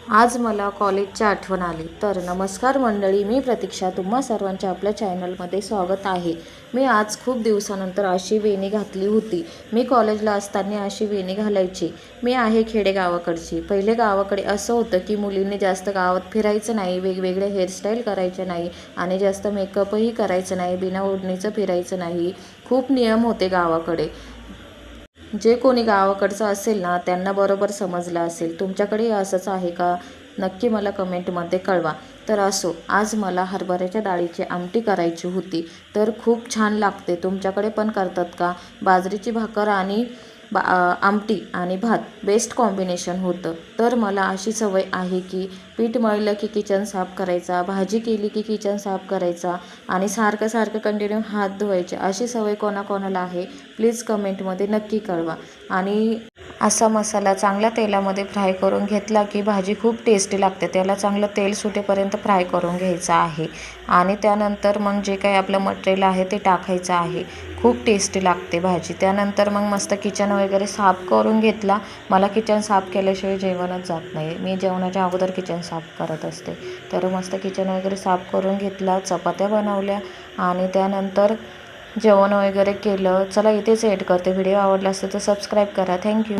आज मला कॉलेजची आठवण आली. तर नमस्कार मंडळी, मी प्रतीक्षा, तुम्हा सर्वांच्या आपल्या चॅनलमध्ये स्वागत आहे. मी आज खूप दिवसानंतर अशी वेणी घातली होती. मी कॉलेजला असताना अशी वेणी घालायची. मी आहे खेडेगावाकडची. पहिले गावाकडे असं होतं की मुलींनी जास्त गावात फिरायचं नाही, वेगवेगळे हेअरस्टाईल करायचे नाही आणि जास्त मेकअपही करायचं नाही, बिना ओढणीचं फिरायचं नाही. खूप नियम होते गावाकडे. जे कोणी गावाकडचं असेल ना, त्यांना बरोबर समजलं असेल. तुमच्याकडेही असंच आहे का? नक्की मला कमेंटमध्ये कळवा. तर असो, आज मला हरभऱ्याच्या डाळीची आमटी करायची होती. तर खूप छान लागते. तुमच्याकडे पण करतात का? बाजरीची भाकर आणि आमटी आणि भात बेस्ट कॉम्बिनेशन होतं. तर मला अशी सवय आहे की पीठ मळलं की किचन साफ करायचा, भाजी केली की किचन साफ करायचा आणि सारखं सारखं कंटिन्यू हात धुवायचे. अशी सवय कोणाकोणाला आहे प्लीज कमेंटमध्ये नक्की कळवा. आणि असा मसाला चांगल्या तेलामध्ये फ्राय करून घेतला की भाजी खूप टेस्टी लागते. त्याला चांगलं तेल सुटेपर्यंत फ्राय करून घ्यायचं आहे आणि त्यानंतर मग जे काही आपलं मटेरियल आहे ते टाकायचं आहे. खूप टेस्टी लागते भाजी. त्यानंतर मग मस्त किचन वगैरे साफ करून घेतला. मला किचन साफ केल्याशिवाय जेवणच जात नाही. मी जेवणाच्या अगोदर किचन साफ करत असते. तर मस्त किचन वगैरे साफ करून घेतला, चपात्या बनवल्या आणि त्यानंतर जेवण वगैरे केलं. चला इथेच एंड करते. व्हिडिओ आवडला असेल तर सबस्क्राईब करा. थँक्यू.